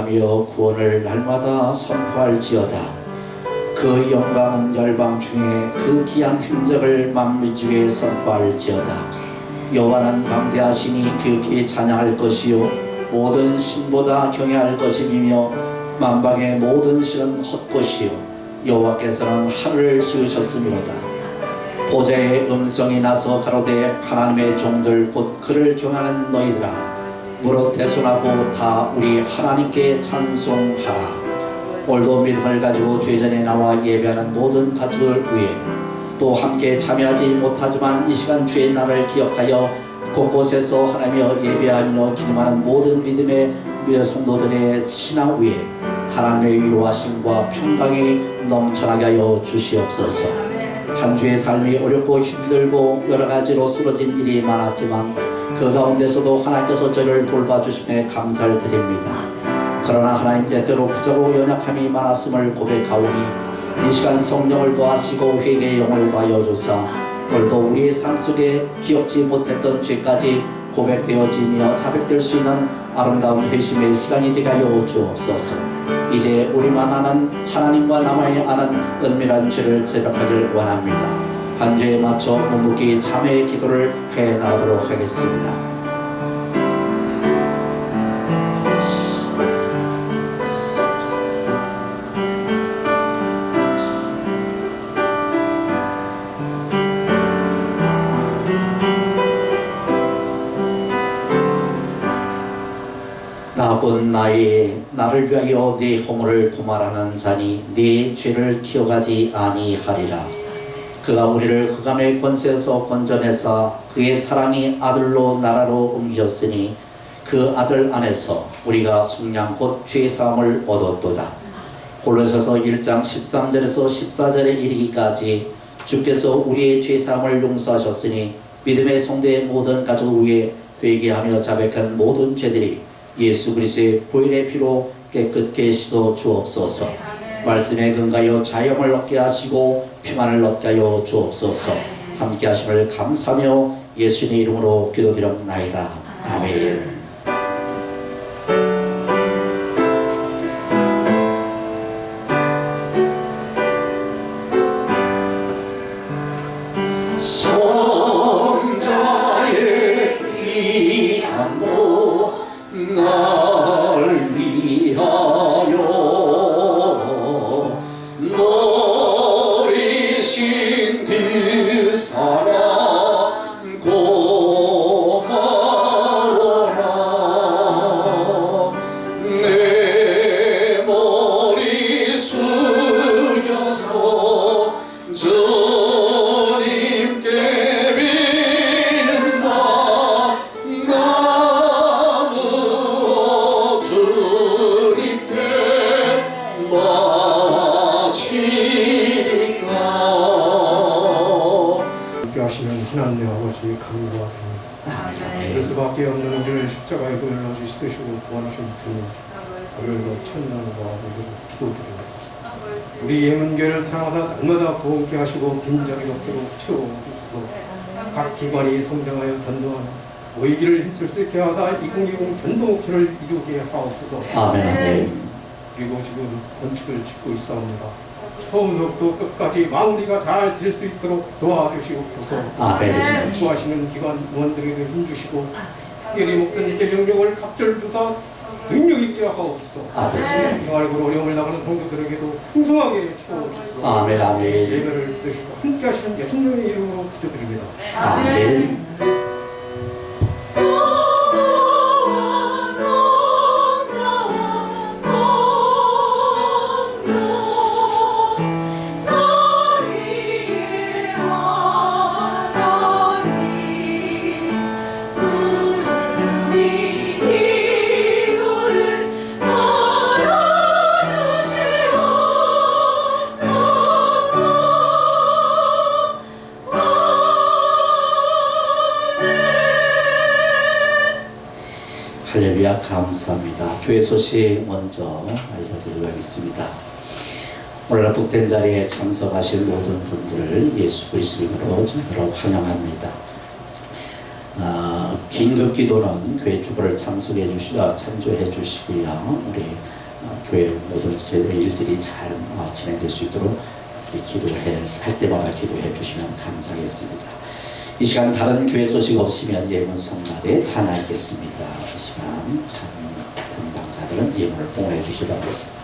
예배하며 구원을 날마다 선포할지어다. 그 영광은 열방 중에 그 귀한 행적을 만민 중에 선포할지어다. 여호와는 광대하시니 기욤 찬양할 것이요 모든 신보다 경외할 것이며 만방의 모든 신은 헛것이요 여호와께서는 하늘을 지으셨음이로다. 보좌의 음성이 나서 가로되 하나님의 종들 곧 그를 경외하는 너희들아 무릇 대손하고 다 우리 하나님께 찬송하라. 오늘도 믿음을 가지고 주의전에 나와 예배하는 모든 가족을 위해 또 함께 참여하지 못하지만 이 시간 주의 날을 기억하여 곳곳에서 하나님여 예배하며 기도하는 모든 믿음의 성도들의 신앙 위에 하나님의 위로하심과 평강이 넘쳐나게 하여 주시옵소서. 한 주의 삶이 어렵고 힘들고 여러가지로 쓰러진 일이 많았지만 그 가운데서도 하나님께서 저를 돌봐주심에 감사를 드립니다. 그러나 하나님 때때로 부족하고 연약함이 많았음을 고백하오니 이 시간 성령을 도하시고 회개의 영을 더하여 주사 오늘도 우리의 삶 속에 기억지 못했던 죄까지 고백되어지며 자백될 수 있는 아름다운 회심의 시간이 되게 하여 주옵소서. 이제 우리만 아는 하나님과 나만이 아는 은밀한 죄를 제백하길 원합니다. 반주에 맞춰 묵묵히 참회의 기도를 해나가도록 하겠습니다. 나곧 나를 위하여 네 허물을 도말하는 자니 네 죄를 기억하지 아니하리라. 그가 우리를 흑암의 권세에서 건져내사 그의 사랑이 아들로 나라로 옮기셨으니 그 아들 안에서 우리가 속량 곧 죄사함을 얻었도다. 골로새서 1장 13절에서 14절에 이르기까지 주께서 우리의 죄사함을 용서하셨으니 믿음의 성도의 모든 가족을 위해 회개하며 자백한 모든 죄들이 예수 그리스도의 보혈의 피로 깨끗게 씻어 주옵소서. 말씀에 근거하여 자영을 얻게 하시고 평안을 얻게 하여 주옵소서. 함께 하심을 감사하며 예수님의 이름으로 기도드렸나이다. 아멘. 성자의 귀함도 날 위하여 노리신 그 사랑 고마워라. 내 머리 숙여서 주님께 비는 나무 주님께 바치리까. 함께 하시는 하나님 아버지 감사드립니다. 그럴 수밖에 없는 우리를 십자가에 걸려서 쓰시고 구원하신 주님 오늘도 찬양과 기도드립니다. 우리 예문교를 사랑하다 날마다 부흥케 하시고 빈자리 없도록 채워주소서. 각 기관이 성장하여 전도하는 모이기를 힘쓸 수 있게 하사 2020 전도목표를 이루게 하옵소서. 아멘. 아멘. 그리고 지금 건축을 짓고 있사옵니다. 처음부터 끝까지 마무리가 잘 될 수 있도록 도와주시옵소서. 아멘. 수고하시는 기관 의원들에게 힘주시고 특별히 목사님께 명령을 갑절 주사 능력 있게 하옵소서. 아멘. 생활고 어려움을 나가는 성도들에게도 풍성하게 채워주소서. 아멘. 아멘. 예배를 드시고 함께 하시는 예수님의 이름으로 기도드립니다. 아멘. 할렐루야. 감사합니다. 교회 소식 먼저 알려드리도록 하겠습니다. 오늘 복된 자리에 참석하신 모든 분들을 예수 그리스도 이름으로 환영합니다. 긴급 기도는 교회 주보를 참석해 주시고 참조해 주시고요. 우리 교회 모든 일들이 잘 진행될 수 있도록 할 때마다 기도해 주시면 감사하겠습니다. 이 시간 다른 교회 소식 없으면 예문 성가대 찬양하겠습니다. 이 시간 찬양 담당자들은 예문을 봉헌해 주시기 바라겠습니다.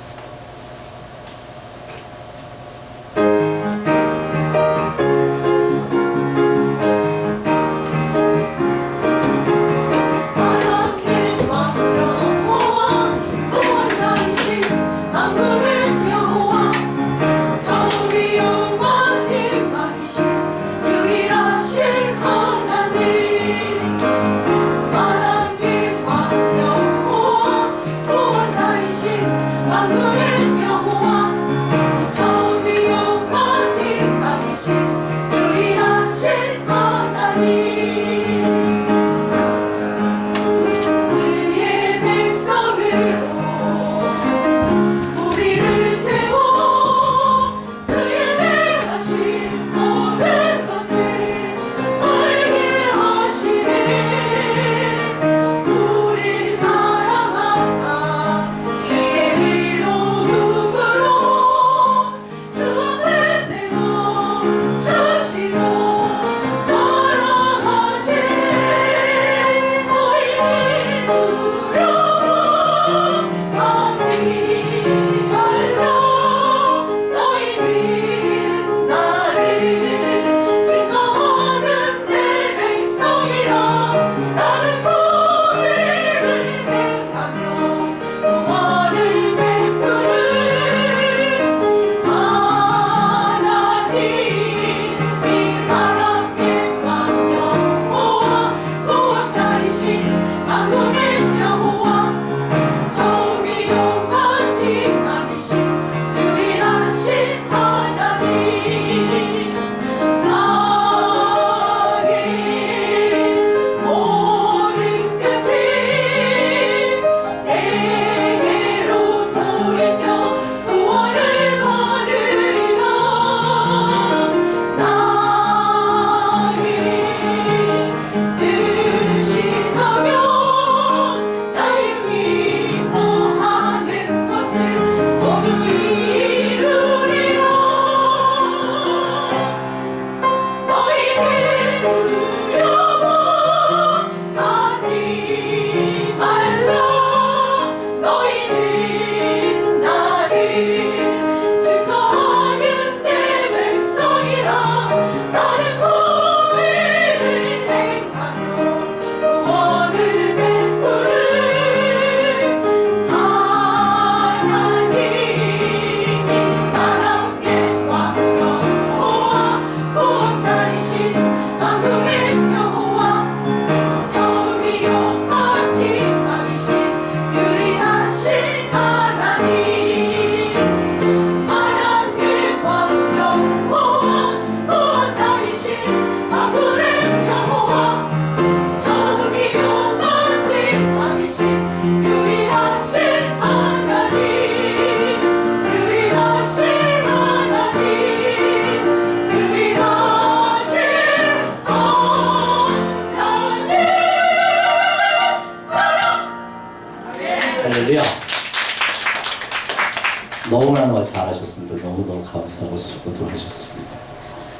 너무나 잘하셨습니다. 너무너무 감사하고 수고도 하셨습니다.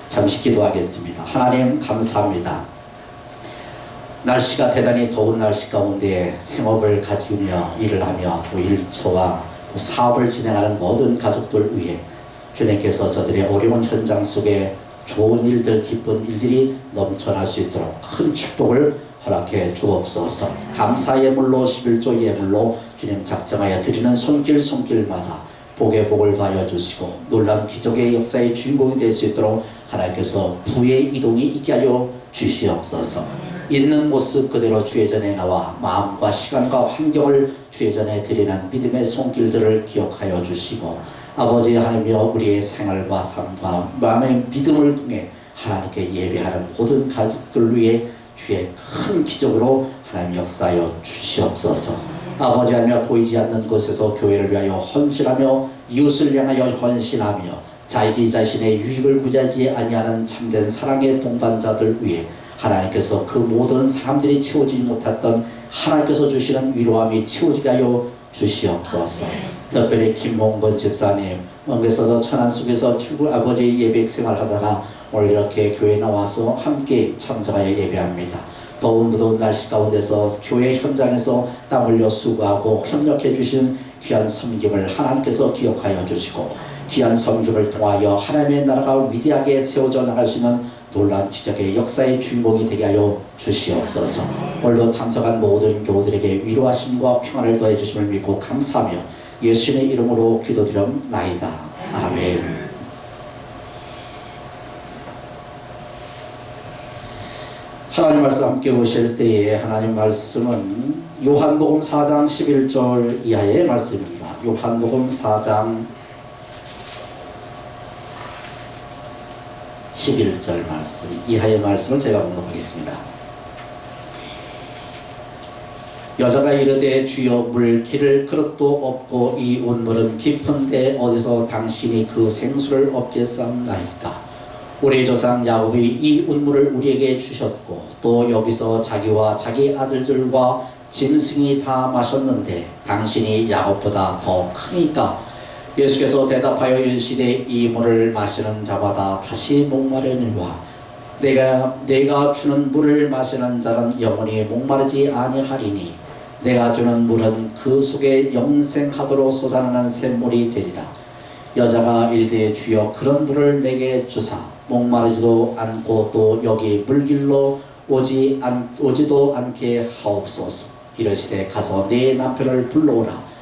잠시 기도하겠습니다. 하나님 감사합니다. 날씨가 대단히 더운 날씨 가운데 생업을 가지며 일을 하며 또 일처와 또 사업을 진행하는 모든 가족들 위해 주님께서 저들의 어려운 현장 속에 좋은 일들, 기쁜 일들이 넘쳐날 수 있도록 큰 축복을 허락해 주옵소서. 감사 예물로 11조 예물로 주님 작정하여 드리는 손길마다 복의 복을 더하여 주시고 놀라운 기적의 역사의 주인공이 될 수 있도록 하나님께서 부의 이동이 있게 하여 주시옵소서. 있는 모습 그대로 주의 전에 나와 마음과 시간과 환경을 주의 전에 드리는 믿음의 손길들을 기억하여 주시고 아버지 하나님이여 우리의 생활과 삶과 마음의 믿음을 통해 하나님께 예배하는 모든 가족들 위해 주의 큰 기적으로 하나님 역사하여 주시옵소서. 아버지 하나님 보이지 않는 곳에서 교회를 위하여 헌신하며 이웃을 향하여 헌신하며 자기 자신의 유익을 구하지 아니하는 참된 사랑의 동반자들 위해 하나님께서 그 모든 사람들이 채워지지 못했던 하나님께서 주시는 위로함이 채워지게 하여 주시옵소서. 특별히 김홍건 집사님, 멍게서서 천안 속에서 출구 아버지 예배 생활하다가 오늘 이렇게 교회 나와서 함께 참석하여 예배합니다. 더운 무더운 날씨 가운데서 교회 현장에서 땀 흘려 수고하고 협력해 주신 귀한 섬김을 하나님께서 기억하여 주시고, 귀한 섬김을 통하여 하나님의 나라가 위대하게 세워져 나갈 수 있는 놀라운 기적의 역사의 주인공이 되게 하여 주시옵소서. 오늘도 참석한 모든 교우들에게 위로하심과 평안을 더해 주심을 믿고 감사하며 예수님의 이름으로 기도드렸나이다. 아멘. 하나님 말씀 함께 보실 때에 하나님 말씀은 요한복음 4장 11절 이하의 말씀입니다. 요한복음 4장 11절 말씀 이하의 말씀을 제가 공독하겠습니다. 여자가 이르되 주여 물기를 그릇도 없고 이 운물은 깊은데 어디서 당신이 그 생수를 얻겠사옵나이까. 우리 조상 야곱이 이 운물을 우리에게 주셨고 또 여기서 자기와 자기 아들들과 짐승이 다 마셨는데 당신이 야곱보다 더 크니까. 예수께서 대답하여 이르시되 이 물을 마시는 자마다 다시 목마르니와 내가 주는 물을 마시는 자는 영원히 목마르지 아니하리니 내가 주는 물은 그 속에 영생하도록 솟아나는 샘물이 되리라. 여자가 이르되 주여 그런 물을 내게 주사 목마르지도 않고 또 여기 물길로 오지도 않게 하옵소서. 이르시되 가서 네 남편을 불러오라.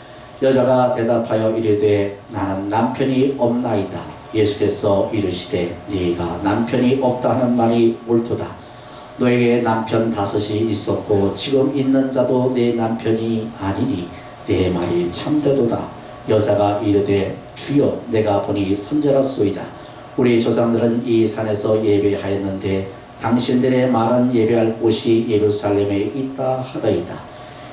여자가 대답하여 이르되 나는 남편이 없나이다. 예수께서 이르시되 네가 남편이 없다 하는 말이 옳도다. 너에게 남편 5이 있었고 지금 있는 자도 네 남편이 아니니 네 말이 참되도다. 여자가 이르되 주여 내가 보니 선지라소이다. 우리 조상들은 이 산에서 예배하였는데 당신들의 말은 예배할 곳이 예루살렘에 있다 하더이다.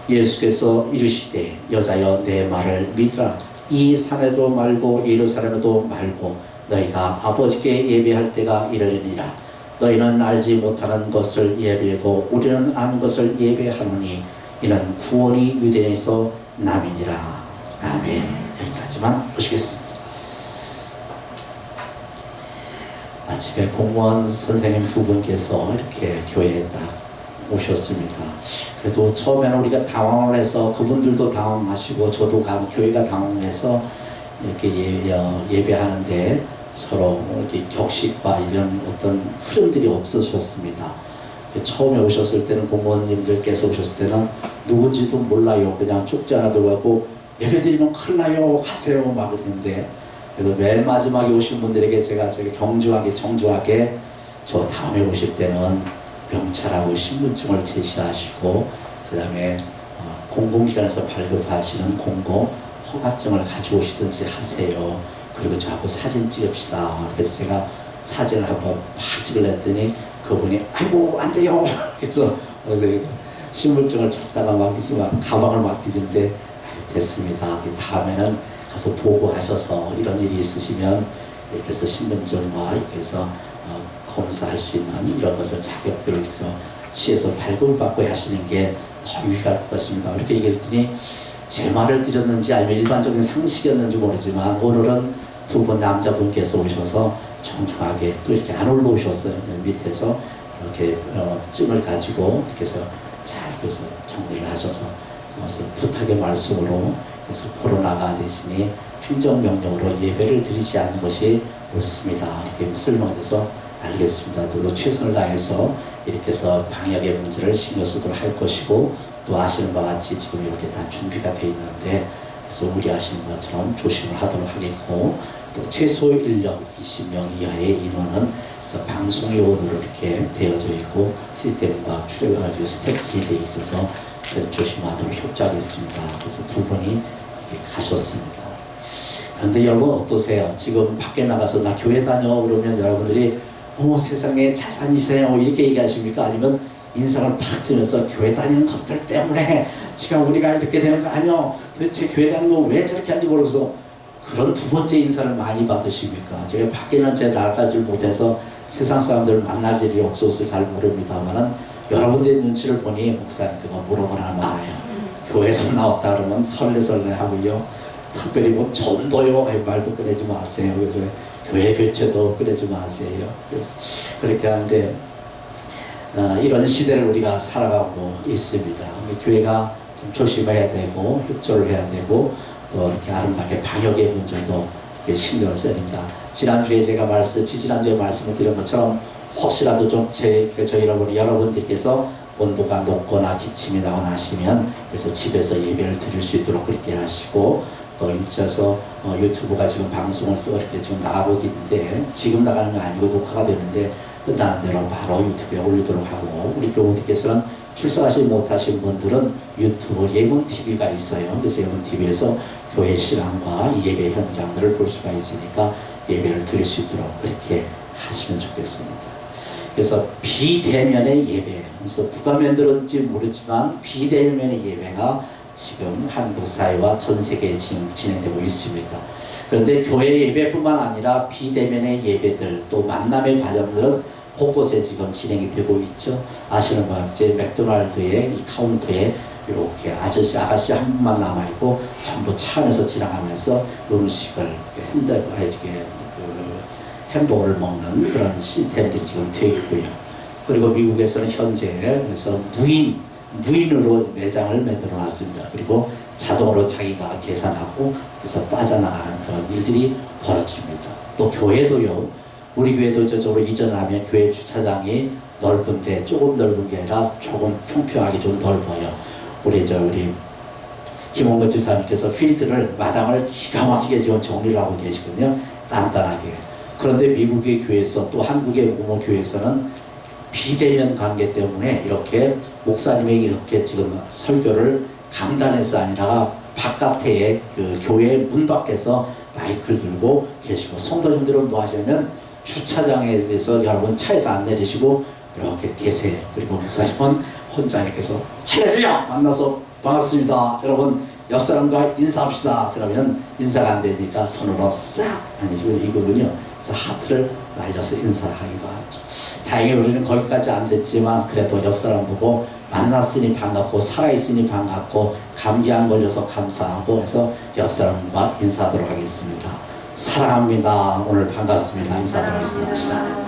예수께서 이르시되 여자여 내 말을 믿으라. 이 산에도 말고 예루살렘에도 말고 너희가 아버지께 예배할 때가 이르리니라. 너희는 알지 못하는 것을 예배하고 우리는 아는 것을 예배하노니 이는 구원이 유대인에서 남이니라. 아멘. 여기까지만 보시겠습니다. 아침에 공무원 선생님 2분께서 이렇게 교회에 딱 오셨습니다. 그래도 처음에는 우리가 당황을 해서 그분들도 당황하시고 저도 교회가 당황해서 이렇게 예배하는데 서로 이렇게 격식과 이런 어떤 흐름들이 없으셨습니다. 처음에 오셨을 때는 공무원님들께서 오셨을 때는 누군지도 몰라요. 그냥 쪽지 하나 들고 갖고 예배드리면 큰일 나요. 가세요. 막 그랬는데 그래서 맨 마지막에 오신 분들에게 제가 정중하게 저 다음에 오실 때는 명찰하고 신분증을 제시하시고 그 다음에 공공기관에서 발급하시는 공공 허가증을 가져오시든지 하세요. 그리고 저하고 사진 찍읍시다. 그래서 제가 사진을 한번 팍 찍으랬더니 그분이 아이고 안 돼요. 그래서 신분증을 찾다가 막 가방을 막 뒤진데 됐습니다. 다음에는 가서 보고하셔서 이런 일이 있으시면 이렇게 해서 신분증과 이렇게 해서 검사할 수 있는 이런 것을 자격들을 해서 시에서 발급을 받고 하시는 게 더 유익할 것 같습니다. 이렇게 얘기했더니 제 말을 드렸는지 아니면 일반적인 상식이었는지 모르지만 오늘은 2분 남자분께서 오셔서 정중하게 또 이렇게 안 올라오셨어요. 밑에서 이렇게 찜을 가지고 이렇게 해서 잘 그래서 정리를 하셔서 그래서 부탁의 말씀으로 그래서 코로나가 됐으니 행정명령으로 예배를 드리지 않는 것이 옳습니다. 이렇게 설명해서 알겠습니다. 저도 최선을 다해서 이렇게 해서 방역의 문제를 신경 쓰도록 할 것이고 또 아시는 바와 같이 지금 이렇게 다 준비가 되어 있는데 그래서 우려하시는 것처럼 조심을 하도록 하겠고 또 최소 인력 20명 이하의 인원은 그래서 방송용으로 이렇게 되어져 있고 시스템과 출력하고 스태프들이 되어 있어서 조심하도록 협조하겠습니다. 그래서 2분이 이렇게 가셨습니다. 그런데 여러분 어떠세요? 지금 밖에 나가서 나 교회 다녀 그러면 여러분들이 세상에 잘 다니세요 이렇게 얘기하십니까? 아니면 인상을 팍 쓰면서 교회 다니는 것들 때문에 지금 우리가 이렇게 되는 거 아니요 도대체 교회 다니는 거 왜 저렇게 하는지 모르겠어 그런 2번째 인사를 많이 받으십니까? 제가 밖에는 제 나가지 못해서 세상 사람들 만날 일이 없어서 잘 모릅니다만은 여러분들의 눈치를 보니 목사님 그거 물어보나 많아요. 교회에서 나왔다 그러면 설레설레 하고요. 특별히 뭐 전도요 말도 꺼내지 마세요. 그래서 교회 교체도 꺼내지 마세요. 그래서 그렇게 하는데 이런 시대를 우리가 살아가고 있습니다. 교회가 좀 조심해야 되고 협조를 해야 되고 또 이렇게 아름답게 방역의 문제도 신경을 써야 됩니다. 지난주에 제가 지지난주에 말씀을 드린 것처럼 혹시라도 좀 저희 여러분들께서 온도가 높거나 기침이 나거나 하시면 그래서 집에서 예배를 드릴 수 있도록 그렇게 하시고 또 일자서 유튜브가 지금 방송을 또 이렇게 지금 나가고 있는데 지금 나가는 거 아니고 녹화가 되는데 끝나는 대로 바로 유튜브에 올리도록 하고 우리 교우들께서는 출석하지 못하신 분들은 유튜브 예문TV가 있어요. 그래서 예문TV에서 교회 신앙과 예배 현장들을 볼 수가 있으니까 예배를 드릴 수 있도록 그렇게 하시면 좋겠습니다. 그래서 비대면의 예배, 그래서 누가 만들었는지 모르지만 비대면의 예배가 지금 한국 사회와 전 세계에 지금 진행되고 있습니다. 그런데 교회 예배뿐만 아니라 비대면의 예배들 또 만남의 과정들은 곳곳에 지금 진행이 되고 있죠. 아시는 바와 같이 맥도날드의 이 카운터에 이렇게 아가씨 한 분만 남아있고 전부 차 안에서 지나가면서 음식을 햄버거를 먹는 그런 시스템들이 지금 되어 있고요. 그리고 미국에서는 현재 그래서 무인으로 매장을 만들어 놨습니다. 그리고 자동으로 자기가 계산하고 그래서 빠져나가는 그런 일들이 벌어집니다. 또 교회도요. 우리 교회도 저쪽으로 이전을 하면 교회 주차장이 넓은데 조금 넓은 게 아니라 조금 평평하게 좀 넓어요. 우리 김홍근 지사님께서 필드를 마당을 기가 막히게 지금 정리를 하고 계시거든요. 단단하게. 그런데 미국의 교회에서 또 한국의 모모 교회에서는 비대면 관계 때문에 이렇게 목사님이 이렇게 지금 설교를 강단에서 아니라 바깥에 그 교회 문 밖에서 마이크를 들고 계시고 성도님들은 뭐 하시냐면 주차장에 대해서 여러분 차에서 안 내리시고 이렇게 계세요. 그리고 목사님은 혼자 이렇게 해서 할렐루야 만나서 반갑습니다. 여러분 옆 사람과 인사합시다. 그러면 인사가 안 되니까 손으로 싹 아니시고 이거군요. 그래서 하트를 날려서 인사를 하기도 하죠. 다행히 우리는 거기까지 안 됐지만 그래도 옆 사람 보고 만났으니 반갑고 살아있으니 반갑고 감기 안 걸려서 감사하고 해서 옆 사람과 인사하도록 하겠습니다. 사랑합니다. 오늘 반갑습니다. 인사하도록 하겠습니다. 시작.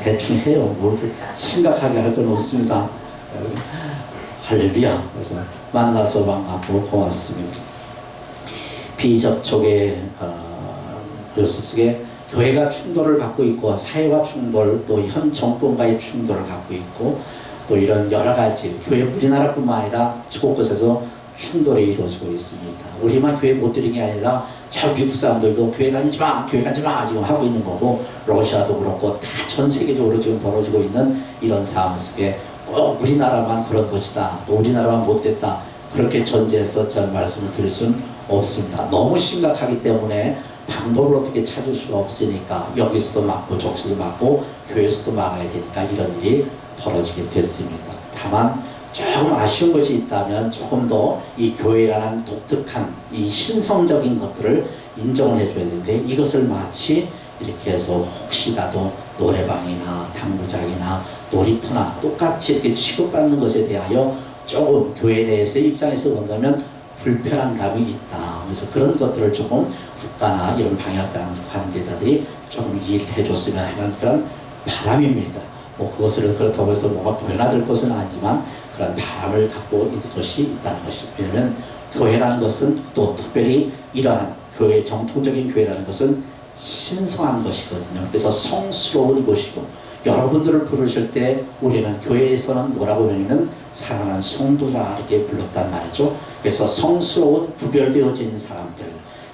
대충 해요. 뭘 심각하게 할 건 없습니다. 할렐루야. 그래서 만나서 반갑고 고맙습니다. 비접촉의 요소 속에 교회가 충돌을 갖고 있고 사회와 충돌 또 현 정권과의 충돌을 갖고 있고 또 이런 여러 가지 교회 우리나라뿐만 아니라 곳곳에서 충돌이 이루어지고 있습니다. 우리만 교회 못 드린 게 아니라 저 미국 사람들도 교회 다니지 마, 교회 가지 마 지금 하고 있는 거고 러시아도 그렇고 다 전 세계적으로 지금 벌어지고 있는 이런 상황 속에 꼭 우리나라만 그런 것이다. 또 우리나라만 못됐다. 그렇게 전제해서 저 말씀을 드릴 수는 없습니다. 너무 심각하기 때문에 방법을 어떻게 찾을 수가 없으니까 여기서도 막고 저기서도 막고 교회에서도 막아야 되니까 이런 일이 벌어지게 됐습니다. 다만 조금 아쉬운 것이 있다면 조금 더 이 교회라는 독특한 이 신성적인 것들을 인정을 해줘야 되는데 이것을 마치 이렇게 해서 혹시라도 노래방이나 당구장이나 놀이터나 똑같이 이렇게 취급받는 것에 대하여 조금 교회 내에서의 입장에서 본다면 불편한 감이 있다. 그래서 그런 것들을 조금 국가나 이런 방역당 관계자들이 조금 이해해 줬으면 하는 그런 바람입니다. 뭐 그것을 그렇다고 해서 뭐가 변화될 것은 아니지만 그런 바람을 갖고 있는 것이 있다는 것이죠. 왜냐하면 교회라는 것은 또 특별히 이러한 교회 정통적인 교회라는 것은 신성한 것이거든요. 그래서 성스러운 곳이고 여러분들을 부르실 때 우리는 교회에서는 뭐라고 부르냐면 사랑하는 성도라 이렇게 불렀단 말이죠. 그래서 성스러운 구별되어진 사람들,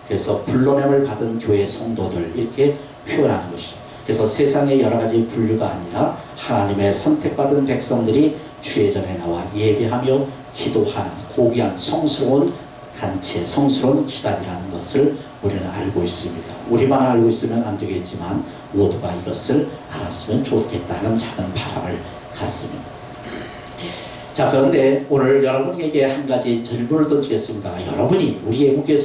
그래서 불러냄을 받은 교회 성도들 이렇게 표현하는 것이죠. 그래서 세상의 여러 가지 분류가 아니라 하나님의 선택받은 백성들이 주의 전에 나와 예배하며 기도하는 고귀한 성스러운 단체, 성스러운 기관이라는 것을 우리는 알고 있습니다. 우리만 알고 있으면 안 되겠지만 모두가 이것을 알았으면 좋겠다는 작은 바람을 갖습니다. 자, 그런데 오늘 여러분에게 한 가지 질문을 던지겠습니다. 여러분이 우리 애국교회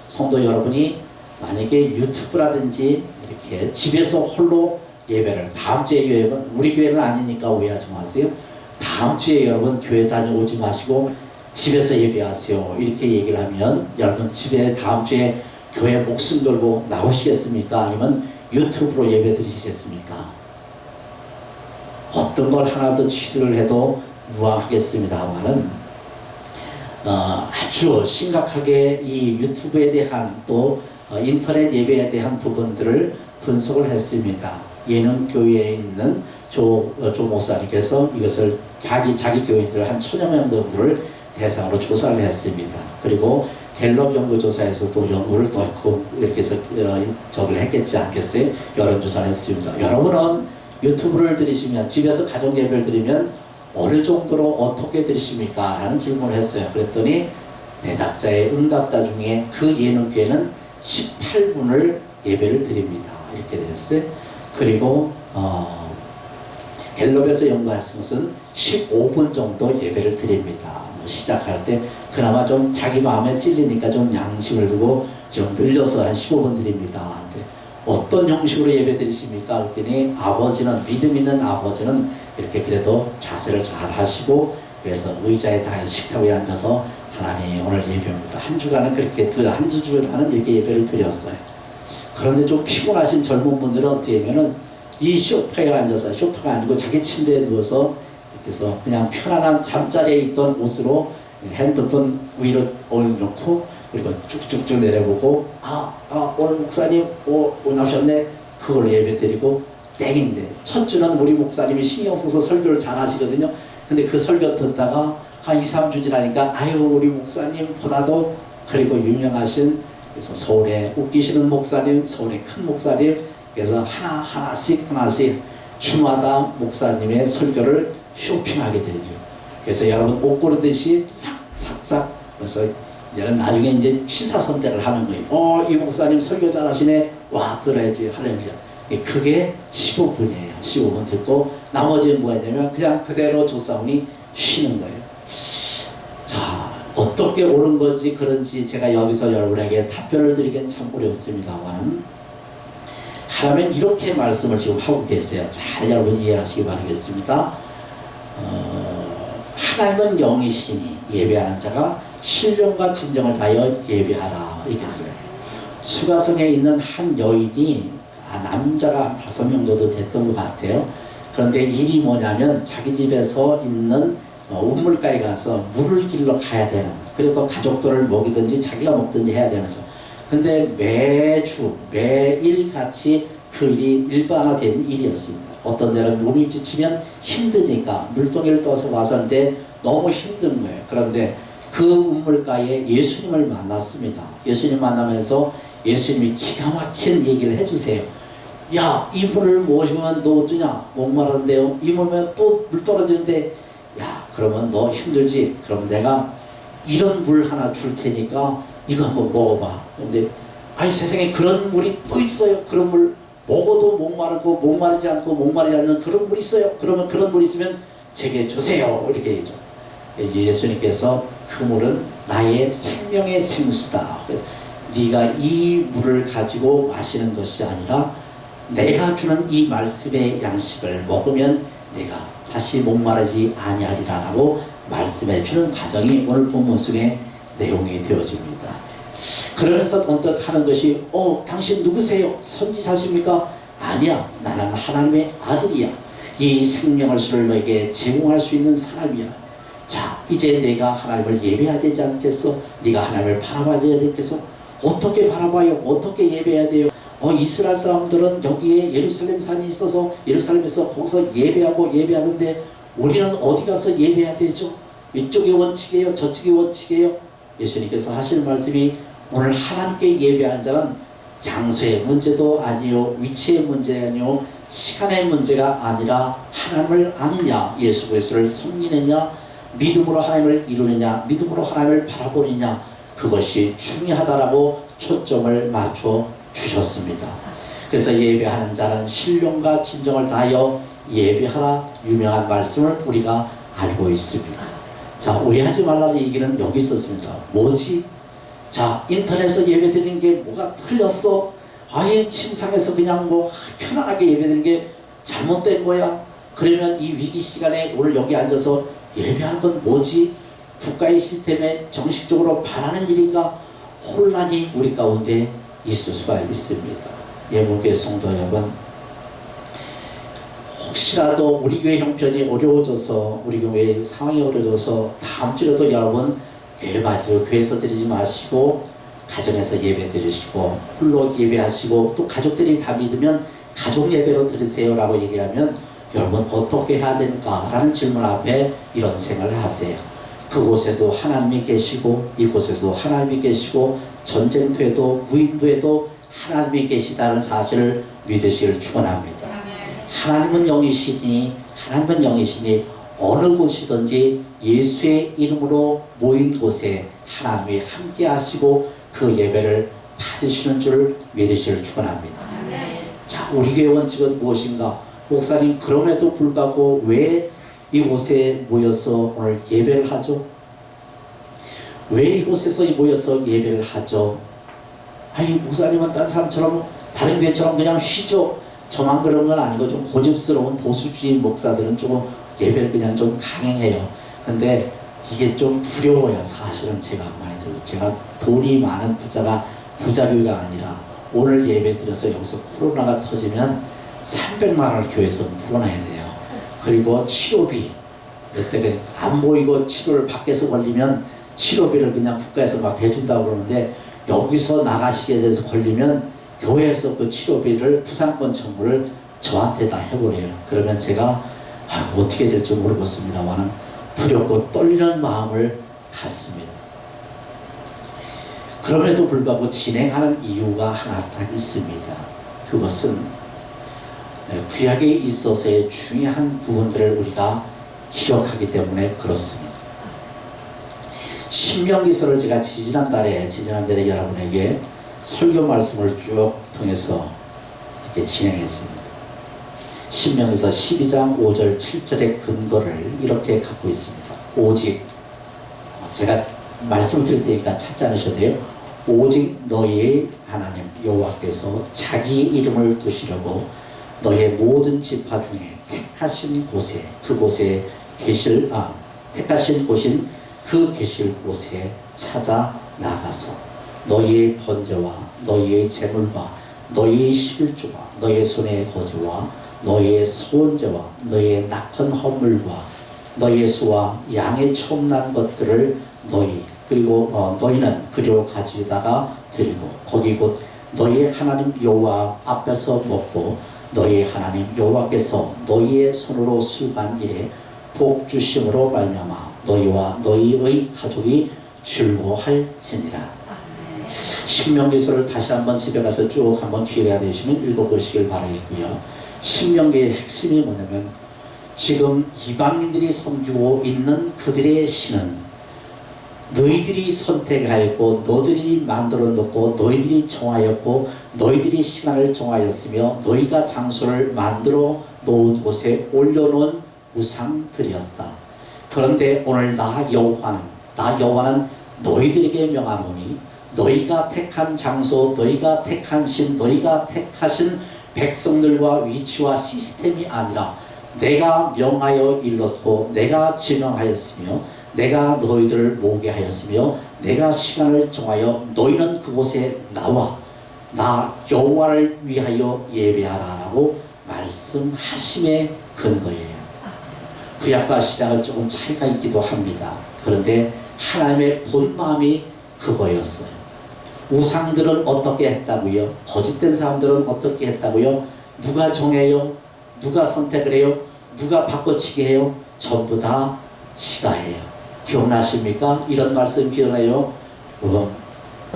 성도 여러분이 만약에 유튜브라든지 이렇게 집에서 홀로 예배를 다음 주에 예배 우리 교회는 아니니까 오해하지 마세요. 다음 주에 여러분 교회 다녀오지 마시고 집에서 예배하세요. 이렇게 얘기를 하면 여러분 집에 다음 주에 교회 목숨 걸고 나오시겠습니까? 아니면 유튜브로 예배 드리시겠습니까? 어떤 걸 하나 더 취득을 해도 무방하겠습니다만은 아주 심각하게 이 유튜브에 대한 또 인터넷 예배에 대한 부분들을 분석을 했습니다. 예능 교회에 있는 조 목사님께서 이것을 자기 교인들 한 1000여 명 정도를 대상으로 조사를 했습니다. 그리고 갤럽 연구조사에서도 연구를 더 했고 이렇게 해서 적을 했겠지 않겠어요? 여론조사를 했습니다. 여러분은 유튜브를 들으시면 집에서 가정 예배를 드리면 어느 정도로 어떻게 들으십니까? 라는 질문을 했어요. 그랬더니 대답자의 응답자 중에 그 예능교회는 18분을 예배를 드립니다. 이렇게 되었어요. 그리고 갤럽에서 연구했은 것은 15분 정도 예배를 드립니다. 시작할 때 그나마 좀 자기 마음에 찔리니까 좀 양심을 두고 좀 늘려서 한 15분 드립니다. 근데 어떤 형식으로 예배 드리십니까? 그랬더니 아버지는 믿음 있는 아버지는 이렇게 그래도 자세를 잘 하시고 그래서 의자에 다 식탁 위에 앉아서 하나님 오늘 예배입니다. 한 주간은 그렇게 한 주간은 이렇게 예배를 드렸어요. 그런데 좀 피곤하신 젊은 분들은 어떻게 하면은 이 소파에 앉아서 소파가 아니고 자기 침대에 누워서 그래서 그냥 편안한 잠자리에 있던 옷으로 핸드폰 위로 올려놓고 그리고 쭉쭉쭉 내려보고 오늘 목사님 나오셨네 그걸 예배 드리고 땡인데 첫 주는 우리 목사님이 신경 써서 설교를 잘 하시거든요. 근데 그 설교 듣다가 한 2, 3주 지나니까 아유 우리 목사님보다도 그리고 유명하신 그래서 서울에 웃기시는 목사님 서울에 큰 목사님 그래서 하나씩 주마다 목사님의 설교를 쇼핑하게 되죠. 그래서 여러분 옷 고르듯이 싹싹싹 그래서 이제는 나중에 이제 시사 선택을 하는 거예요. 이 목사님 설교 잘하시네. 와 들어야지 할렐루야. 그게 15분이에요. 15분 듣고 나머지는 뭐였냐면 그냥 그대로 조사원이 쉬는 거예요. 자 어떻게 옳은 건지 그런지 제가 여기서 여러분에게 답변을 드리기엔 참 어렵습니다만 하나님은 이렇게 말씀을 지금 하고 계세요. 잘 여러분 이해하시기 바라겠습니다. 하나님은 영이시니 예배하는 자가 신령과 진정을 다하여 예배하라 이렇게 했어요. 수가성에 있는 한 여인이 남자가 한 5명 정도 됐던 것 같아요. 그런데 일이 뭐냐면 자기 집에서 있는 우물가에 가서 물을 길러 가야 되는 그리고 가족들을 먹이든지 자기가 먹든지 해야 되면서 근데 매일 같이 그 일이 일반화된 일이었습니다. 어떤 데는 몸이 지치면 힘드니까 물동이를 떠서 와서인데 너무 힘든 거예요. 그런데 그 우물가에 예수님을 만났습니다. 예수님 만나면서 예수님이 기가 막힌 얘기를 해주세요. 야, 이 물을 모시면 너 어쩌냐? 목마른데요. 이 물면 또 물 떨어지는데 야, 그러면 너 힘들지? 그럼 내가 이런 물 하나 줄 테니까 이거 한번 먹어봐. 근데 아니 세상에 그런 물이 또 있어요. 그런 물 먹어도 목마르고 목마르지 않고 목마르지 않는 그런 물이 있어요. 그러면 그런 물 있으면 제게 주세요. 이렇게 얘기죠. 예수님께서 그 물은 나의 생명의 생수다. 그래서 네가 이 물을 가지고 마시는 것이 아니라 내가 주는 이 말씀의 양식을 먹으면 내가 다시 목마르지 아니하리라라고 말씀해 주는 과정이 오늘 본문 속에 내용이 되어집니다. 그러면서 언뜻 하는 것이 당신 누구세요? 선지자십니까? 아니야. 나는 하나님의 아들이야. 이 생명을 수를 너에게 제공할 수 있는 사람이야. 자, 이제 내가 하나님을 예배해야 되지 않겠어? 네가 하나님을 바라봐야 되겠어? 어떻게 바라봐요? 어떻게 예배해야 돼요? 이스라엘 사람들은 여기에 예루살렘 산이 있어서 예루살렘에서 거기서 예배하는데 우리는 어디 가서 예배해야 되죠? 이쪽의 원칙이에요? 저쪽의 원칙이에요? 예수님께서 하실 말씀이 오늘 하나님께 예배하는 자는 장소의 문제도 아니요 위치의 문제 아니요 시간의 문제가 아니라 하나님을 아느냐 예수 그리스도를 섬기느냐 믿음으로 하나님을 이루느냐 믿음으로 하나님을 바라보느냐 그것이 중요하다라고 초점을 맞춰 주셨습니다. 그래서 예배하는 자는 신령과 진정을 다하여 예배하라 유명한 말씀을 우리가 알고 있습니다. 자, 오해하지 말라는 얘기는 여기 있었습니다. 뭐지? 자, 인터넷에서 예배 드리는 게 뭐가 틀렸어? 아예 침상에서 그냥 뭐 편안하게 예배드리는 게 잘못된 거야. 그러면 이 위기 시간에 오늘 여기 앉아서 예배하는 건 뭐지? 국가의 시스템에 정식적으로 바라는 일인가? 혼란이 우리 가운데 있을 수가 있습니다. 예물교회 성도 여러분, 혹시라도 우리 교회 형편이 어려워져서, 우리 교회 상황이 어려워져서 다음 주라도 여러분 교회 마시고 교회에서 드리지 마시고 가정에서 예배 드리시고 홀로 예배하시고 또 가족들이 다 믿으면 가족 예배로 드리세요 라고 얘기하면 여러분 어떻게 해야 될까 라는 질문 앞에 이런 생각을 하세요. 그곳에서 하나님이 계시고 이곳에서 하나님이 계시고 전쟁터에도 무인도에도 하나님이 계시다는 사실을 믿으시길 축원합니다. 하나님은 영이시니 어느 곳이든지 예수의 이름으로 모인 곳에 하나님이 함께 하시고 그 예배를 받으시는 줄 믿으시길 축원합니다. 자, 우리 교회 원칙은 무엇인가? 목사님, 그럼에도 불구하고 왜 이곳에 모여서 오늘 예배를 하죠? 왜 이곳에서 모여서 예배를 하죠? 아니, 목사님은 딴 사람처럼 다른 교회처럼 그냥 쉬죠. 저만 그런 건 아니고 좀 고집스러운 보수주의 목사들은 조금 예배를 그냥 좀 강행해요. 근데 이게 좀 두려워요. 사실은 제가 많이 들어요. 제가 돈이 많은 부자교회가 아니라 오늘 예배 드려서 여기서 코로나가 터지면 300만 원을 교회에서 풀어놔야 돼요. 그리고 치료비, 이때 안 보이고 치료를 밖에서 걸리면 치료비를 그냥 국가에서 막 대준다고 그러는데 여기서 나가시게 돼서 걸리면 교회에서 그 치료비를 부상권 청구를 저한테 다 해버려요. 그러면 제가 어떻게 될지 모르겠습니다만 두렵고 떨리는 마음을 갖습니다. 그럼에도 불구하고 진행하는 이유가 하나 딱 있습니다. 그것은 구약에 있어서의 중요한 부분들을 우리가 기억하기 때문에 그렇습니다. 신명기서를 제가 지지난달에 여러분에게 설교 말씀을 쭉 통해서 이렇게 진행했습니다. 신명기서 12장 5절 7절의 근거를 이렇게 갖고 있습니다. 오직, 제가 말씀을 드릴 테니까 찾지 않으셔도 돼요. 오직 너희의 하나님 여호와께서 자기 이름을 두시려고 너의 모든 지파 중에 택하신 곳에 택하신 곳인 그 계실 곳에 찾아 나가서 너희의 번제와 너희의 제물과 너희의 11조와 너희의 손의 거제와 너희의 소원제와 너희의 낙헌 헌물과 너희의 수와 양의 처음 난 것들을 너희는 그리로 가져다가 드리고 거기 곧 너희의 하나님 여호와 앞에서 먹고 너희의 하나님 여호와께서 너희의 손으로 수고한 일에 복 주심으로 말미암아 너희와 너희의 가족이 즐거워할지니라. 신명기서를 다시 한번 집에 가서 쭉 한번 기회가 되시면 읽어보시길 바라겠고요. 신명기의 핵심이 뭐냐면 지금 이방인들이 섬기고 있는 그들의 신은 너희들이 선택하였고 너희들이 만들어 놓고 너희들이 정하였고 너희들이 시간을 정하였으며 너희가 장소를 만들어 놓은 곳에 올려놓은 우상들이었다. 그런데 오늘 나 여호와는 너희들에게 명하노니 너희가 택한 장소, 너희가 택한 신, 너희가 택하신 백성들과 위치와 시스템이 아니라 내가 명하여 일렀고 내가 지명하였으며 내가 너희들을 모으게 하였으며 내가 시간을 정하여 너희는 그곳에 나와 나 여호와를 위하여 예배하라 라고 말씀하심의 근거예요. 구약과 신약은 조금 차이가 있기도 합니다. 그런데 하나님의 본마음이 그거였어요. 우상들은 어떻게 했다고요? 거짓된 사람들은 어떻게 했다고요? 누가 정해요? 누가 선택을 해요? 누가 바꿔치기 해요? 전부 다 지가 해요. 기억나십니까? 이런 말씀 기억나요?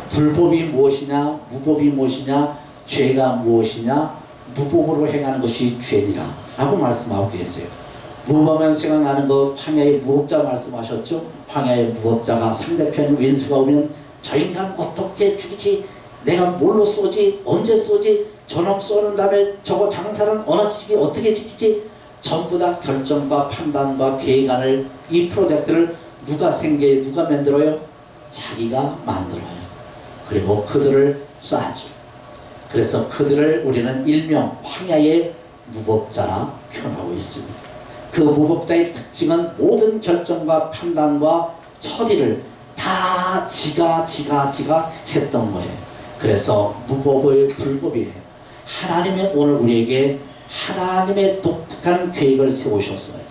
불법이 무엇이냐? 무법이 무엇이냐? 죄가 무엇이냐? 무법으로 행하는 것이 죄니라 라고 말씀하고 계세요. 무법하면 생각나는 거 황야의 무법자 말씀하셨죠? 황야의 무법자가 상대편 왼수가 오면 저 인간 어떻게 죽이지? 내가 뭘로 쏘지? 언제 쏘지? 저놈 쏘는 다음에 저거 장사는 어느 지기 어떻게 지키지? 전부 다 결정과 판단과 계획안을 이 프로젝트를 누가 만들어요? 자기가 만들어요. 그리고 그들을 쏴줘. 그래서 그들을 우리는 일명 황야의 무법자라 표현하고 있습니다. 그 무법자의 특징은 모든 결정과 판단과 처리를 다 지가 했던 거예요. 그래서 무법의 불법이에요. 하나님이 오늘 우리에게 하나님의 독특한 계획을 세우셨어요.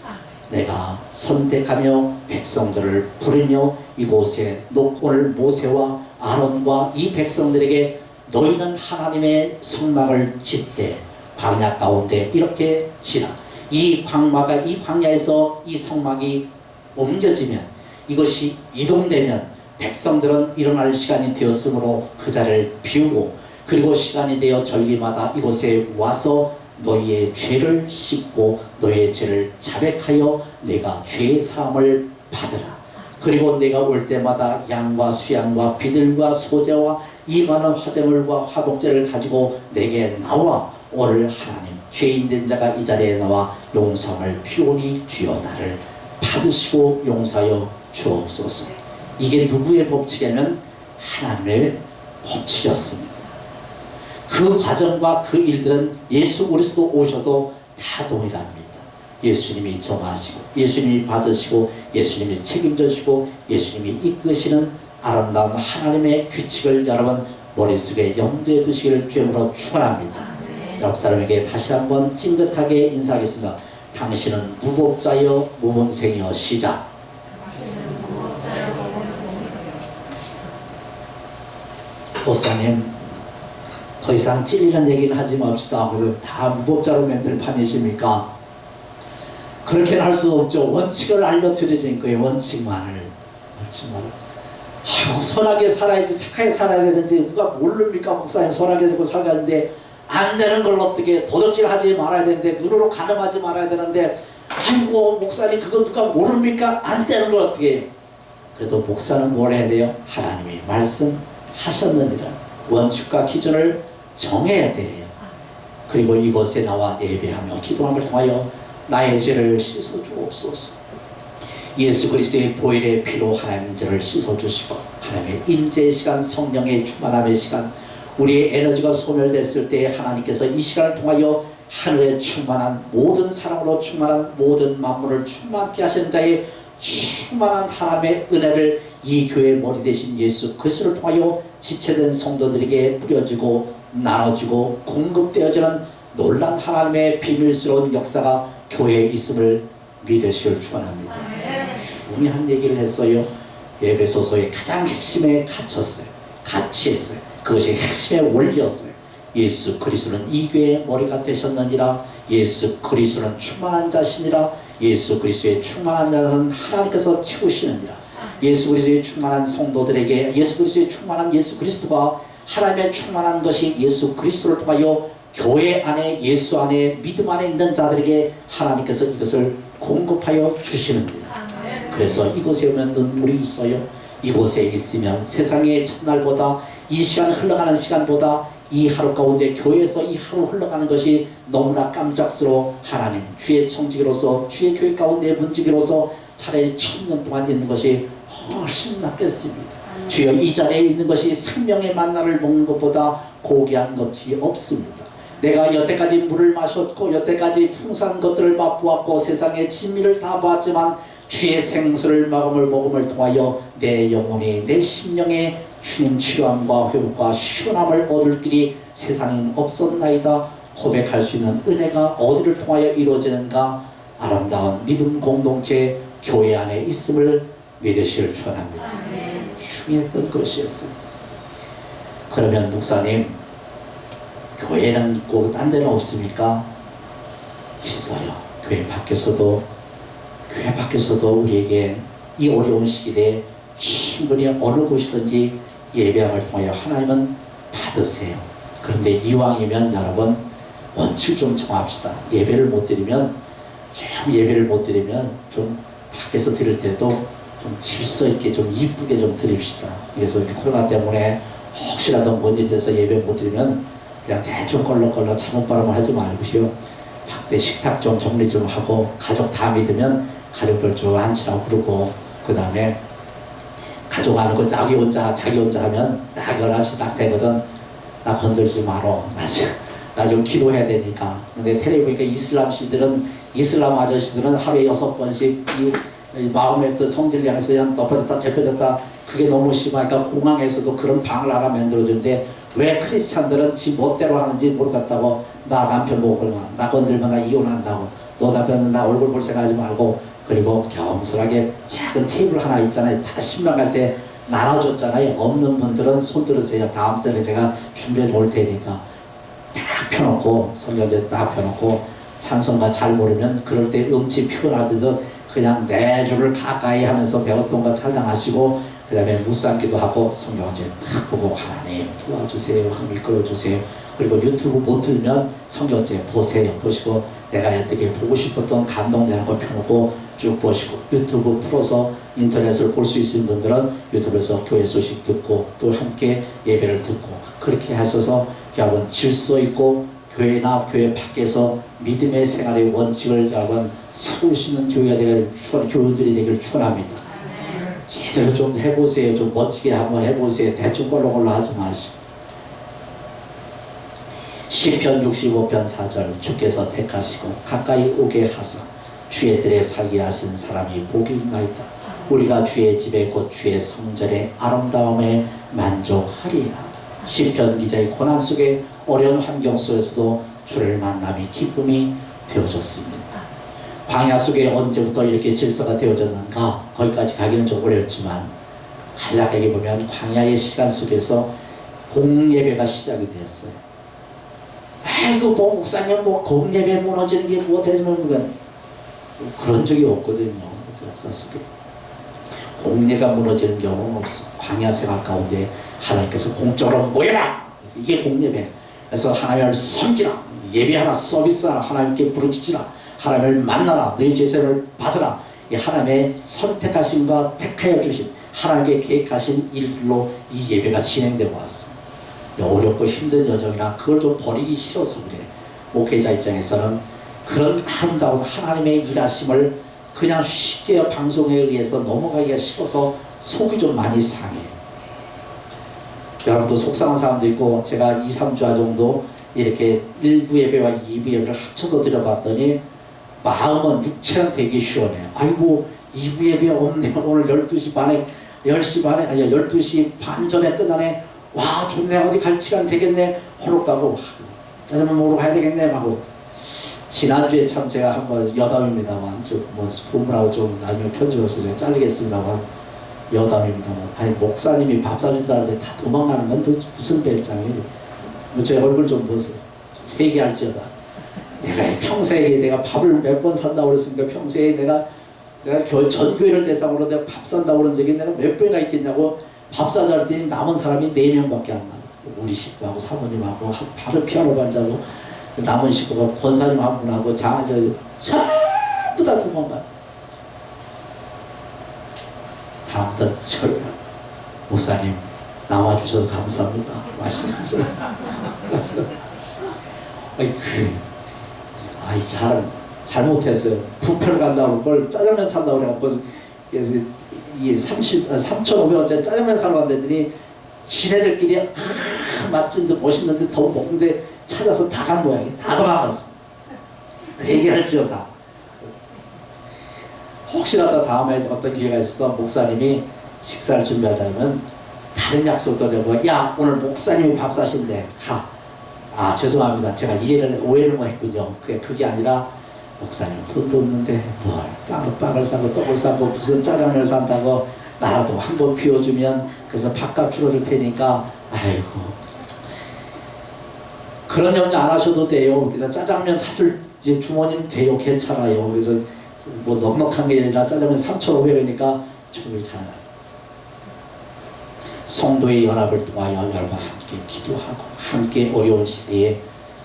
내가 선택하며 백성들을 부르며 이곳에 오늘 모세와 아론과 이 백성들에게 너희는 하나님의 성막을 짓되 광야 가운데 이렇게 지라. 이 광야에서 이 성막이 옮겨지면, 이것이 이동되면 백성들은 일어날 시간이 되었으므로 그 자리를 비우고, 그리고 시간이 되어 절기마다 이곳에 와서 너희의 죄를 씻고 너희의 죄를 자백하여 내가 죄의 사함을 받으라. 그리고 내가 올 때마다 양과 수양과 비들과 소재와 이 많은 화재물과 화목제를 가지고 내게 나와 오늘 하나님 죄인된 자가 이 자리에 나와 용서함을 피오니 주여 나를 받으시고 용서하여 주옵소서. 이게 누구의 법칙이냐면 하나님의 법칙이었습니다. 그 과정과 그 일들은 예수 그리스도 오셔도 다 동일합니다. 예수님이 정하시고 예수님이 받으시고 예수님이 책임져 주시고 예수님이 이끄시는 아름다운 하나님의 규칙을 여러분 머릿속에 염두에 두시기를 주님으로 축원합니다. 옆 사람에게 다시 한번 찡긋하게 인사하겠습니다. 당신은 무법자여 모범생이여. 시작. 목사님, 더 이상 찔리는 얘기는 하지 맙시다. 그래서 다 무법자로 만들 판이십니까? 그렇게는 할 수 없죠. 원칙을 알려드리는 거예요. 원칙만을. 아이고, 선하게 살아야지, 착하게 살아야 되는지 누가 모릅니까? 목사님, 선하게 살고 살아야 되는데 안 되는 걸 어떻게, 도덕질 하지 말아야 되는데, 눈으로 가늠하지 말아야 되는데, 아이고 목사님 그거 누가 모릅니까? 안 되는 걸 어떻게 해요? 그래도 목사는 뭘 해야 돼요? 하나님이 말씀하셨느니라 원칙과 기준을 정해야 돼요. 그리고 이곳에 나와 예배하며 기도함을 통하여 나의 죄를 씻어주옵소서. 예수 그리스도의 보혈의 피로 하나님의 죄를 씻어주시고 하나님의 임재의 시간, 성령의 충만함의 시간, 우리의 에너지가 소멸됐을 때 하나님께서 이 시간을 통하여 하늘에 충만한 모든 사랑으로 충만한 모든 만물을 충만케 하시는 자의 충만한 하나님의 은혜를 이 교회의 머리 대신 예수 그리스도를 통하여 지체된 성도들에게 뿌려주고 나눠주고 공급되어지는 놀란 하나님의 비밀스러운 역사가 교회에 있음을 믿으시길 축원합니다. 중요한 얘기를 했어요. 에베소서의 가장 핵심에 갇혔어요. 같이 했어요. 그것이 핵심의 원리였어요. 예수 그리스도는 이 교회의 머리가 되셨느니라. 예수 그리스도는 충만한 자시니라. 예수 그리스도의 충만한 자는 하나님께서 채우시느니라. 예수 그리스도의 충만한 성도들에게 예수 그리스도의 충만한 예수 그리스도가 하나님의 충만한 것이 예수 그리스도를 통하여 교회 안에 예수 안에 믿음 안에 있는 자들에게 하나님께서 이것을 공급하여 주시느니라. 그래서 이곳에 오면 눈물이 있어요. 이곳에 있으면 세상의 첫날보다 이 시간 흘러가는 시간보다 이 하루 가운데 교회에서 이 하루 흘러가는 것이 너무나 깜짝스러워 하나님 주의 청지기로서 주의 교회 가운데 문지기로서 차라리 1000년 동안 있는 것이 훨씬 낫겠습니다. 주여 이 자리에 있는 것이 생명의 만나를 먹는 것보다 고귀한 것이 없습니다. 내가 여태까지 물을 마셨고 여태까지 풍성한 것들을 맛보았고 세상의 진미를 다 보았지만 주의 생수를 먹음을 통하여 내 영혼이 내 심령에 주님 치료함과 회복과 시원함을 얻을 길이 세상엔 없었나이다 고백할 수 있는 은혜가 어디를 통하여 이루어지는가? 아름다운 믿음 공동체 교회 안에 있음을 믿으시길 축원합니다. 중요했던 것이었어요. 그러면 목사님 교회는 꼭 딴 데는 없습니까? 있어요. 교회 밖에서도 우리에게 이 어려운 시기에 충분히 어느 곳이든지 예배함을 통하여 하나님은 받으세요. 그런데 이왕이면 여러분 원칙 좀 정합시다. 예배를 못 드리면 좀 밖에서 드릴 때도 좀 질서 있게 좀 이쁘게 좀 드립시다. 그래서 코로나 때문에 혹시라도 뭔 일이 돼서 예배 못 드리면 그냥 대충 껄렁껄렁 차문바람을 하지 말고요. 밖에 식탁 좀 정리 좀 하고 가족 다 믿으면 가족들 좀 앉히라고 그러고 그 다음에 가족 하는 거 자기 혼자 하면 딱 11시 딱 되거든. 나 건들지 마라. 나 좀 기도해야 되니까. 근데 텔레비 보니까 이슬람 아저씨들은 하루에 6번씩 이 마음의 뜻 성질 향해서 그냥 덮어졌다 접혀졌다, 그게 너무 심하니까 공항에서도 그런 방을 하나 만들어주는데, 왜 크리스찬들은 지 멋대로 하는지 모르겠다고. 나 남편 보고 그러면, 나 건들면 나 이혼한다고. 너 남편은 나 얼굴 볼 생각하지 말고. 그리고 겸손하게 작은 테이블 하나 있잖아요. 다 신방할 때 나눠줬잖아요. 없는 분들은 손 들으세요. 다음 달에 제가 준비해 놓을 테니까. 딱 펴놓고, 성경제 딱 펴놓고, 찬송가 잘 모르면 그럴 때 음치 표현할 때도 그냥 네 줄을 가까이 하면서 배웠던 거 찬양하시고, 그 다음에 묵상기도 하고, 성경제 딱 보고, 하나님 도와주세요, 하나님 이끌어주세요. 그리고 유튜브 못 틀면 성경제 보세요. 보시고 내가 어떻게 보고 싶었던 감동되는 거 펴놓고 쭉 보시고, 유튜브 풀어서 인터넷을 볼 수 있는 분들은 유튜브에서 교회 소식 듣고 또 함께 예배를 듣고, 그렇게 하셔서 여러분 질서 있고 교회나 교회 밖에서 믿음의 생활의 원칙을 여러분 세울 수 있는 교회들이 되길 축원합니다. 제대로 좀 해보세요. 좀 멋지게 한번 해보세요. 대충 꼴렁꼴렁 하지 마시고. 시편 65편 4절, 주께서 택하시고 가까이 오게 하사 주의 들에 살게 하신 사람이 복이 있나이다. 우리가 주의 집에 곧 주의 성전의 아름다움에 만족하리라. 시편 기자의 고난 속에 어려운 환경 속에서도 주를 만남이 기쁨이 되어졌습니다. 광야 속에 언제부터 이렇게 질서가 되어졌는가, 거기까지 가기는 좀 어렵지만 간략하게 보면 광야의 시간 속에서 공예배가 시작이 되었어요. 아이고 뭐 목사님 뭐 공예배 무너지는 게 뭐 되지만 그런 적이 없거든요. 역사 속에 공예가 무너지는 경우는 없어. 광야 생활 가운데 하나님께서 공적으로 모여라. 그래서 이게 공예배. 그래서 하나님을 섬기라, 예배하라, 서비스하라, 하나님께 부르짖으라, 하나님을 만나라, 너희 제사를 받으라. 이 하나님의 선택하심과 택하여 주신 하나님께 계획하신 일들로 이 예배가 진행되고 왔습니다. 어렵고 힘든 여정이나 그걸 좀 버리기 싫어서 그래. 목회자 입장에서는 그런 아름다운 하나님의 일하심을 그냥 쉽게 방송에 의해서 넘어가기가 싫어서 속이 좀 많이 상해요. 여러분도 속상한 사람도 있고, 제가 2-3주 정도 이렇게 1부 예배와 2부 예배를 합쳐서 드려봤더니 마음은 육체는 되게 시원해요. 아이고 2부 예배 없네. 오늘 12시 반에 10시 반에 아니 12시 반 전에 끝나네. 와 좋네. 어디 갈 시간 되겠네. 호로 가고 짜장면 먹으러 가야 되겠네 하고. 지난주에 참 제가 한번 여담입니다만 뭐 부모라고 좀 나중에 편집해서 제가 잘리겠습니다만 여담입니다만, 아니 목사님이 밥 사준다는데 다 도망가는 건 도대체 무슨 배짱이에요. 제 얼굴 좀 보세요. 회개할지어다. 내가 평생에 내가 밥을 몇 번 산다고 그랬습니까? 평생에 내가 전교회를 대상으로 내가 밥 산다고 그런 적이 내가 몇 번이나 있겠냐고. 밥 사자 할 때 남은 사람이 4명밖에 안 나와. 우리 식구하고 사모님하고 바로 피아노 반자고 남은 식구가 권사님 한 분하고 전부 다 도망가. 다음부터 목사님 나와주셔서 감사합니다. 맛있면서 잘못했어요. 부페를 간다고 그걸 짜장면 산다고 그래갖고 그래서 이게 3,500원짜리 짜장면 사러 간다더니 지네들끼리 맛진데 멋있는데 더 먹는데 찾아서 다 간 모양이야. 다 도망갔어. 회개할지어다. 혹시라도 다음에 어떤 기회가 있어서 목사님이 식사를 준비하자면 다른 약속도 되고, 야 오늘 목사님이 밥 사신대 가. 아 죄송합니다. 제가 오해를 했군요. 그게 아니라 목사님 돈도 없는데 뭘 빵을 사고 떡을 사고 무슨 짜장면을 산다고 나라도 한 번 비워주면 그래서 밥값 줄여줄 테니까 아이고 그런 염려 안 하셔도 돼요. 그래서 짜장면 사줄 주머니는 돼요. 괜찮아요. 그래서 뭐 넉넉한 게 아니라 짜장면 3,500원이니까 충분히 가능합니다. 성도의 연합을 통하여 여러분 함께 기도하고 함께 어려운 시대에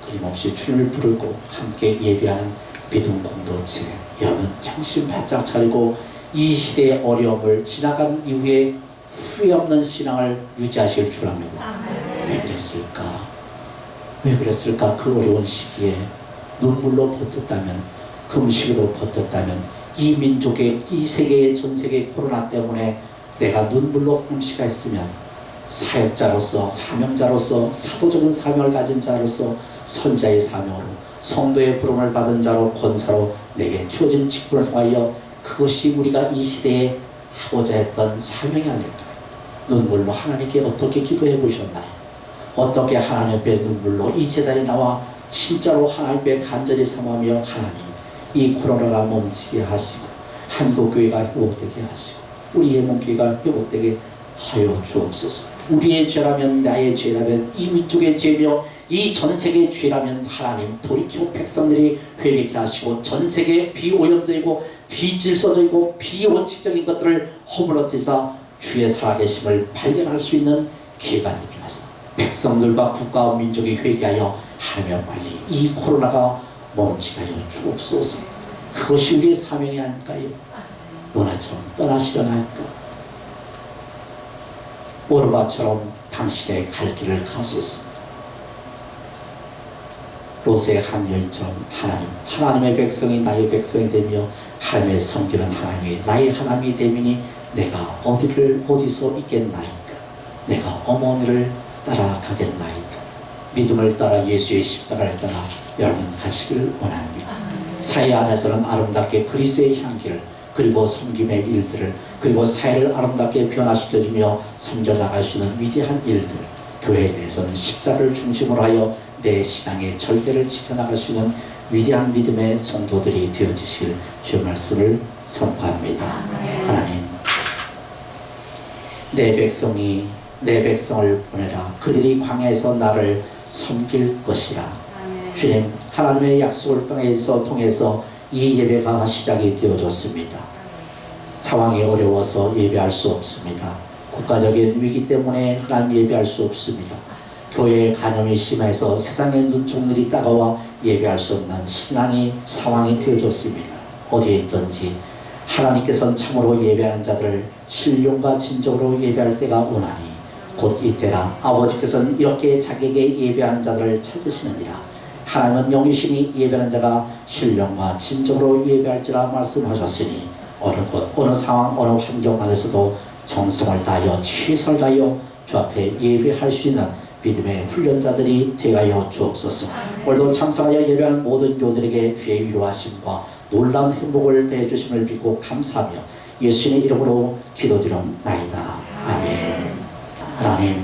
끊임없이 주님을 부르고 함께 예배하는 믿음 공동체, 여러분 정신 바짝 차리고 이 시대의 어려움을 지나간 이후에 후회 없는 신앙을 유지하시길 축원합니다. 왜 그랬을까? 왜 그랬을까? 그 어려운 시기에 눈물로 버텼다면, 금식으로 버텼다면, 이 민족의, 이 세계의, 전 세계의 코로나 때문에 내가 눈물로 금식했으면 사역자로서 사명자로서 사도적인 사명을 가진 자로서 선자의 사명으로 성도의 부름을 받은 자로 권사로 내게 주어진 직분을 통하여 그것이 우리가 이 시대에 하고자 했던 사명이 아닐까요? 눈물로 하나님께 어떻게 기도해 보셨나요? 어떻게 하나님 앞에 눈물로 이 제단에 나와 진짜로 하나님 앞에 간절히 삼하며 하나님 이 코로나가 멈추게 하시고 한국교회가 회복되게 하시고 우리의 몸교회가 회복되게 하여 주옵소서. 우리의 죄라면 나의 죄라면 이 민족의 죄며 이 전세계의 죄라면 하나님 돌이켜 백성들이 회개케 하시고 전세계에 비오염되고 비질서적이고 비원칙적인 것들을 허물어뜨리사 주의 살아계심을 발견할 수 있는 기회가 되게 하소서. 백성들과 국가와 민족이 회개하여 하나님 빨리 이 코로나가 멈추게 하여 주옵소서. 그것이 우리의 사명이 아닐까요? 노나처럼 떠나시려나 할까? 오르바처럼 당신의 갈 길을 가소서. 롯의 한 여인처럼 하나님의 백성이 나의 백성이 되며 하나님의 섬기는 하나님이 나의 하나님이 되미니 내가 어디서 있겠나이까? 내가 어머니를 따라가겠나이까? 믿음을 따라 예수의 십자가를 따라 여러분 가시길 원합니다. 사회 안에서는 아름답게 그리스도의 향기를 그리고 섬김의 일들을 그리고 사회를 아름답게 변화시켜주며 섬겨나갈 수 있는 위대한 일들, 교회에 대해서는 십자가를 중심으로 하여 내 신앙의 절개를 지켜나갈 수 있는 위대한 믿음의 성도들이 되어주시길 주의 말씀을 선포합니다. 하나님, 내 백성을 보내라. 그들이 광야에서 나를 섬길 것이라. 주님, 하나님의 약속을 통해서 이 예배가 시작이 되어졌습니다. 상황이 어려워서 예배할 수 없습니다. 국가적인 위기 때문에 하나님 예배할 수 없습니다. 교회의 간염이 심해서 세상의 눈총들이 따가워 예배할 수 없는 신앙의 상황이 되어졌습니다. 어디에 있든지 하나님께서는 참으로 예배하는 자들을 신령과 진정으로 예배할 때가 오나니 곧 이때라. 아버지께서는 이렇게 자기에게 예배하는 자들을 찾으시느니라. 하나님은 영이시니 예배하는 자가 신령과 진정으로 예배할지라 말씀하셨으니 어느 곳, 어느 상황, 어느 환경 안에서도 정성을 다하여 최선을 다하여 주 앞에 예배할 수 있는 믿음의 훈련자들이 되어가여 주옵소서. 오늘도 참석하여 예배하는 모든 교우들에게 주의 위로하심과 놀라운 행복을 더해 주심을 믿고 감사하며 예수님의 이름으로 기도드립나이다. 아멘. 하나님,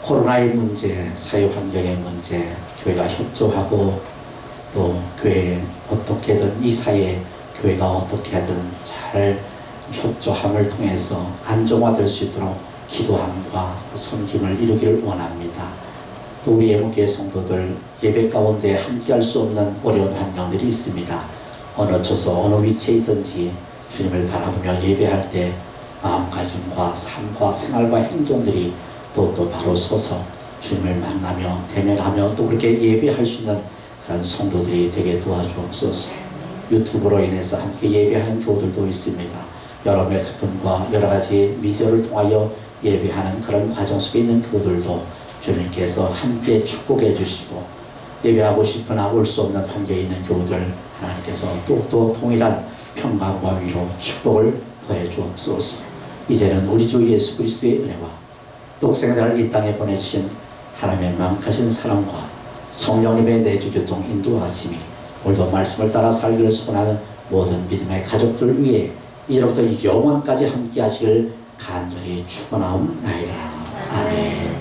코로나의 문제, 사회 환경의 문제, 교회가 협조하고 또 교회에 어떻게든 이 사회에 교회가 어떻게 하든 잘 협조함을 통해서 안정화될 수 있도록 기도함과 섬김을 이루기를 원합니다. 또 우리 예목교회 성도들 예배 가운데 함께할 수 없는 어려운 환경들이 있습니다. 어느 처소 어느 위치에 있든지 주님을 바라보며 예배할 때 마음가짐과 삶과 생활과 행동들이 또 바로 서서 주님을 만나며 대면하며 또 그렇게 예배할 수 있는 그런 성도들이 되게 도와주옵소서. 유튜브로 인해서 함께 예배하는 교우들도 있습니다. 여러 매스컴과 여러 가지 미디어를 통하여 예배하는 그런 과정 속에 있는 교우들도 주님께서 함께 축복해 주시고 예배하고 싶으나 올 수 없는 환경에 있는 교우들 하나님께서 또 동일한 평강과 위로 축복을 더해 주옵소서. 이제는 우리 주 예수 그리스도의 은혜와 독생자를 이 땅에 보내주신 하나님의 만악하신 사랑과 성령님의 내주교통 인도하심이 오늘도 말씀을 따라 살기를 소원하는 모든 믿음의 가족들 위해 이제부터 영원까지 함께 하시길 간절히 축원하옵나이다. 아멘.